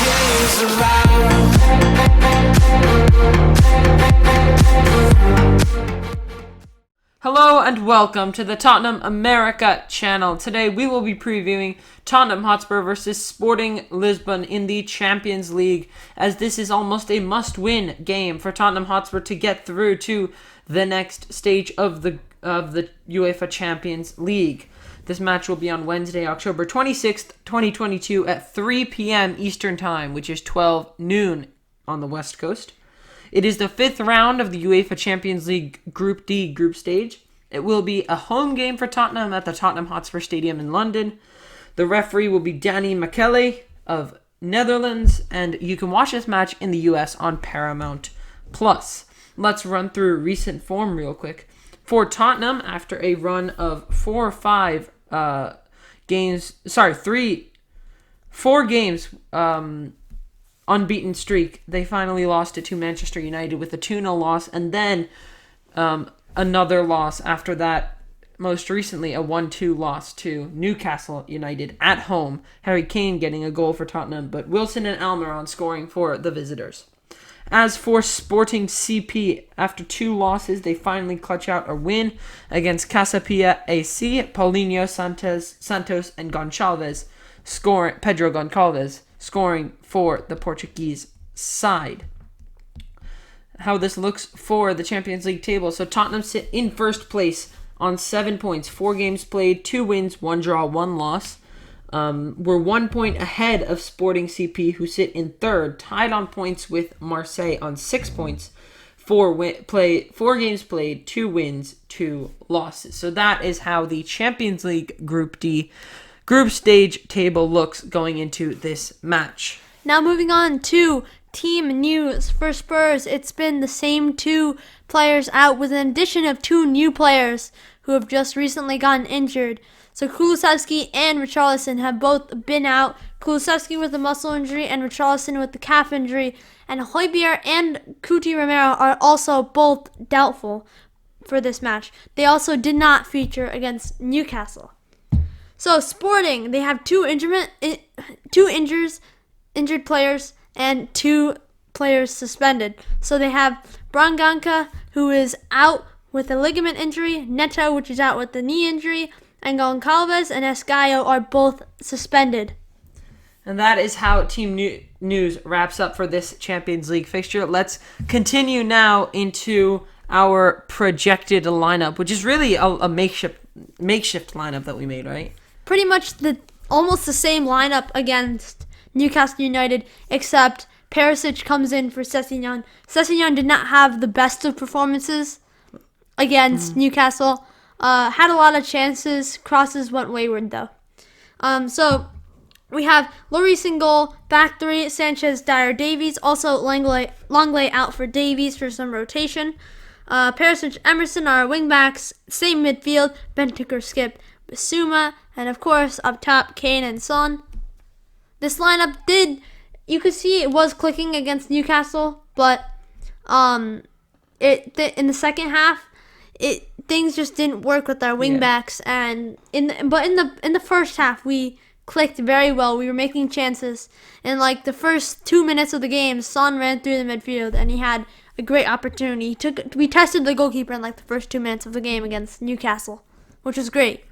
is around. Hello and welcome to the Tottenham America channel. Today we will be previewing Tottenham Hotspur versus Sporting Lisbon in the Champions League, as this is almost a must-win game for Tottenham Hotspur to get through to the next stage of the UEFA Champions League. This match will be on Wednesday, October 26th, 2022 at 3 p.m. Eastern Time, which is 12 noon on the West Coast. It is the fifth round of the UEFA Champions League Group D group stage. It will be a home game for Tottenham at the Tottenham Hotspur Stadium in London. The referee will be Danny Makele of Netherlands, and you can watch this match in the US on Paramount Plus. Let's run through recent form real quick. For Tottenham, after a run of 4 games unbeaten streak, they finally lost it to Manchester United with a 2-0 loss, and then another loss after that, most recently a 1-2 loss to Newcastle United at home. Harry Kane getting a goal for Tottenham, but Wilson and Almiron scoring for the visitors. As for Sporting CP, after 2 losses, they finally clutch out a win against Casapia AC, Paulinho Santos and Pedro Goncalves scoring for the Portuguese side. How this looks for the Champions League table. So Tottenham sit in first place on 7 points, 4 games played, 2 wins, 1 draw, 1 loss. We're 1 point ahead of Sporting CP, who sit in third, tied on points with Marseille on 6 points. 4 games played, 2 wins, 2 losses. So that is how the Champions League Group D group stage table looks going into this match. Now moving on to team news for Spurs. It's been the same 2 players out, with an addition of 2 new players who have just recently gotten injured. So Kulusevski and Richarlison have both been out. Kulusevski with the muscle injury and Richarlison with the calf injury. And Højbjerg and Cuti Romero are also both doubtful for this match. They also did not feature against Newcastle. So Sporting, they have 2 injured players and 2 players suspended. So they have Branganka, who is out with a ligament injury, Neto, which is out with the knee injury, and Goncalves and Esgaio are both suspended. And that is how team news wraps up for this Champions League fixture. Let's continue now into our projected lineup, which is really a makeshift lineup that we made, right? Pretty much almost the same lineup against Newcastle United, except Perisic comes in for Sessegnon. Sessegnon did not have the best of performances against Newcastle. Had a lot of chances. Crosses went wayward, though. So we have Lloris in goal, back 3, Sanchez, Dyer, Davies. Also, Longley out for Davies for some rotation. Perisic, Emerson are our wingbacks. Same midfield, Bentancur, Skip, Bissouma, and of course, up top, Kane and Son. This lineup you could see it was clicking against Newcastle, but in the second half, things just didn't work with our wingbacks, and in the first half we clicked very well. We were making chances. In like the first 2 minutes of the game, Son ran through the midfield and he had a great opportunity. We tested the goalkeeper in like the first 2 minutes of the game against Newcastle, which was great.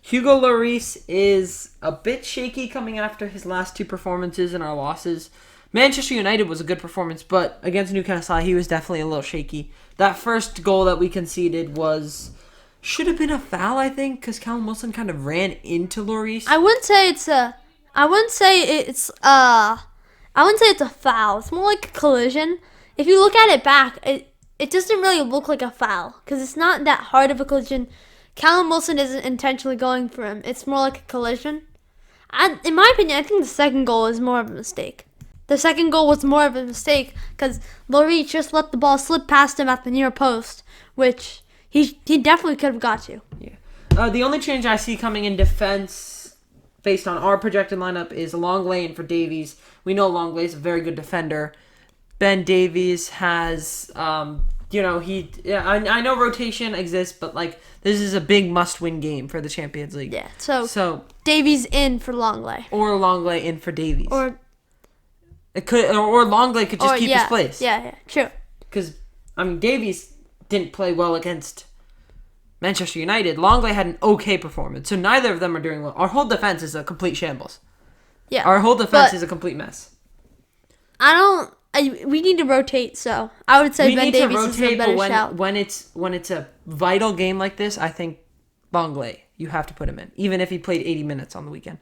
Hugo Lloris is a bit shaky coming after his last 2 performances and our losses. Manchester United was a good performance, but against Newcastle, he was definitely a little shaky. That first goal that we conceded should have been a foul, I think, because Callum Wilson kind of ran into Lloris. I wouldn't say it's a foul. It's more like a collision. If you look at it back, it doesn't really look like a foul because it's not that hard of a collision. Callum Wilson isn't intentionally going for him. It's more like a collision. In my opinion, I think the second goal is more of a mistake. The second goal was more of a mistake because Lloris just let the ball slip past him at the near post, which he definitely could have got to. Yeah. The only change I see coming in defense based on our projected lineup is Longley in for Davies. We know Longley is a very good defender. Ben Davies has, I know rotation exists, but like this is a big must-win game for the Champions League. Yeah. So Davies in for Longley. Or Longley in for Davies. Or It could, or Longley could just keep his place. Yeah, true. Because, Davies didn't play well against Manchester United. Longley had an okay performance, so neither of them are doing well. Our whole defense is a complete shambles. Yeah. Our whole defense is a complete mess. We need to rotate, so I would say Ben Davies is a better shout. When it's a vital game like this, I think Longley, you have to put him in. Even if he played 80 minutes on the weekend.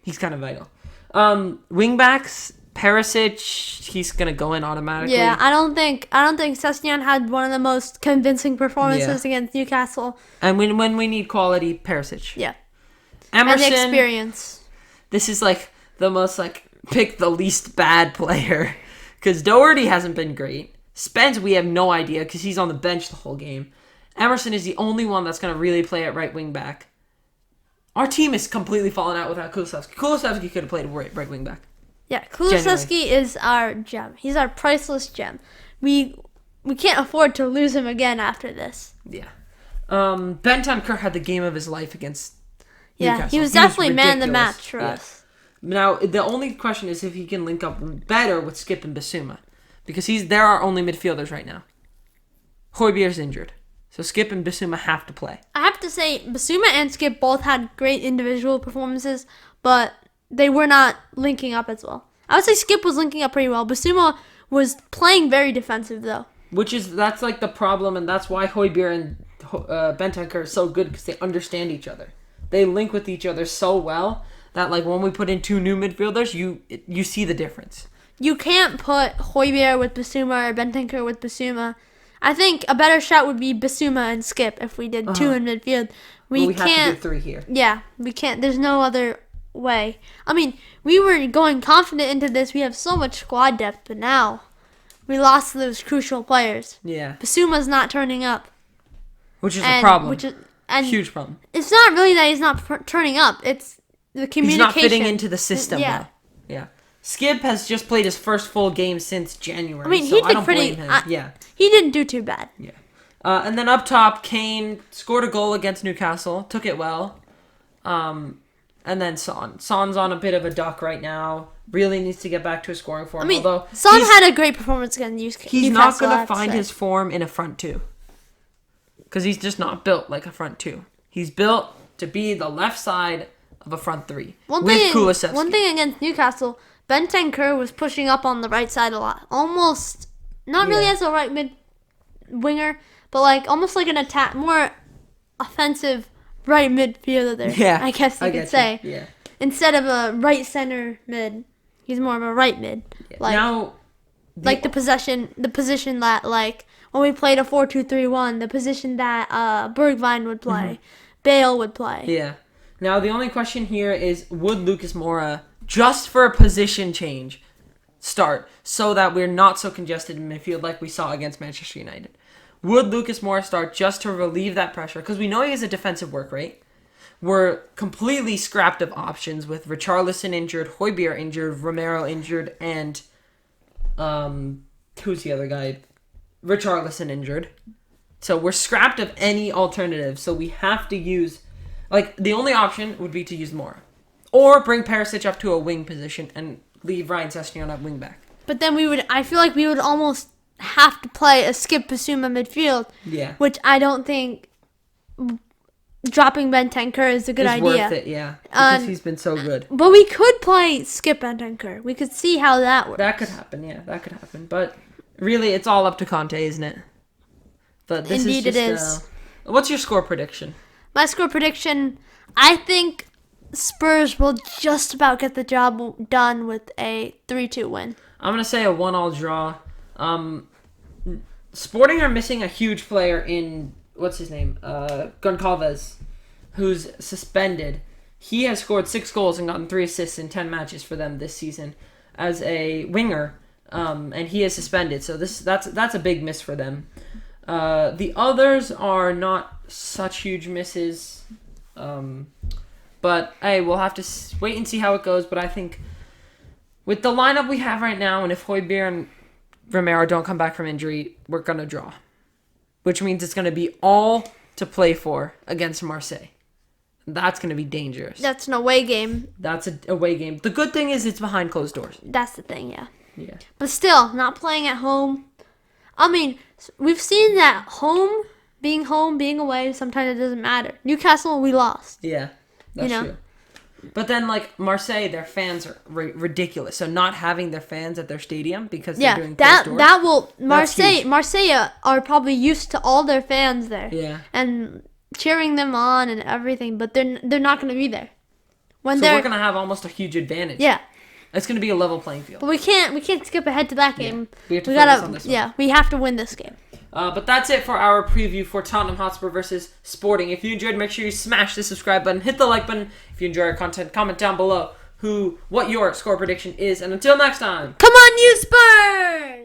He's kind of vital. Wingbacks, Perisic, he's gonna go in automatically. Yeah, I don't think Sessegnon had one of the most convincing performances against Newcastle. And when we need quality, Perisic. Yeah. Emerson, and the experience. This is like the most pick the least bad player because Doherty hasn't been great. Spence, we have no idea because he's on the bench the whole game. Emerson is the only one that's gonna really play at right wing back. Our team is completely fallen out without Kulusevski. Kulusevski could have played right wing back. Yeah, Kulusevski is our gem. He's our priceless gem. We can't afford to lose him again after this. Yeah. Bentancur had the game of his life against Newcastle. Yeah, he was definitely man of the match for us. Now, the only question is if he can link up better with Skip and Bissouma. Because they're our only midfielders right now. Højbjerg's injured. So Skip and Bissouma have to play. I have to say, Bissouma and Skip both had great individual performances, but they were not linking up as well. I would say Skip was linking up pretty well. Bissouma was playing very defensive, though. That's the problem, and that's why Højbjerg and Bentancur are so good, because they understand each other. They link with each other so well that when we put in two new midfielders, you see the difference. You can't put Højbjerg with Bissouma or Bentancur with Bissouma. I think a better shot would be Bissouma and Skip if we did two in midfield. We can't. Have to do three here. Yeah, we can't. There's no other way. I mean, we were going confident into this. We have so much squad depth, but now we lost those crucial players. Yeah. Bissouma's not turning up. Which is a problem. Huge problem. It's not really that he's not turning up. It's the communication. He's not fitting into the system now. Yeah. Skip has just played his first full game since January. I mean, so he did I don't pretty. blame him. He didn't do too bad. Yeah. And then up top, Kane scored a goal against Newcastle, took it well. And then Son's on a bit of a duck right now. Really needs to get back to his scoring form. I mean, although Son had a great performance against Newcastle. He's not going to find his form in a front two. Because he's just not built like a front two. He's built to be the left side of a front three. Kulusevski. One thing against Newcastle, Bentancur was pushing up on the right side a lot. Almost, not really as a right mid winger, but almost like an attack, more offensive right midfielder there. Yeah, I guess you could say. Yeah. Instead of a right center mid, he's more of a right mid. Yeah. The position that when we played a 4-2-3-1, the position that Bergwijn would play, Bale would play. Yeah. Now the only question here is, would Lucas Moura, just for a position change, start so that we're not so congested in midfield like we saw against Manchester United? Would Lucas Moura start just to relieve that pressure? Because we know he has a defensive work rate. We're completely scrapped of options with Richarlison injured, Højbjerg injured, Romero injured, and who's the other guy? Richarlison injured. So we're scrapped of any alternative. So we have to use, the only option would be to use Moura. Or bring Perisic up to a wing position and leave Ryan Sessegnon at wing back. But then I feel like we would almost have to play a Skip Bissouma midfield. Yeah. Which I don't think dropping Bentancur is a good idea. It's worth it, yeah. Because he's been so good. But we could play Skip Bentancur. We could see how that works. That could happen, yeah. That could happen. But really, it's all up to Conte, isn't it? But this Indeed, it is. What's your score prediction? My score prediction, I think Spurs will just about get the job done with a 3-2 win. I'm going to say a 1-1 draw. Sporting are missing a huge player in, what's his name? Goncalves, who's suspended. He has scored 6 goals and gotten 3 assists in 10 matches for them this season as a winger, and he is suspended. So that's a big miss for them. The others are not such huge misses, but hey, we'll have to wait and see how it goes. But I think with the lineup we have right now, and if Højbjerg and Romero don't come back from injury, we're going to draw. Which means it's going to be all to play for against Marseille. That's going to be dangerous. That's an away game. That's an away game. The good thing is it's behind closed doors. That's the thing, yeah. Yeah. But still, not playing at home. I mean, we've seen that being away, sometimes it doesn't matter. Newcastle, we lost. Yeah, that's true. But then, like, Marseille, their fans are ridiculous. So not having their fans at their stadium because they're doing closed doors. That will... Marseille are probably used to all their fans there. Yeah. And cheering them on and everything, but they're not going to be there. So we're going to have almost a huge advantage. Yeah. It's going to be a level playing field. But we can't skip ahead to that game. Yeah. We have to focus on this one. Yeah, we have to win this game. But that's it for our preview for Tottenham Hotspur versus Sporting. If you enjoyed, make sure you smash the subscribe button, hit the like button. If you enjoy our content, comment down below what your score prediction is. And until next time. Come on, you Spurs!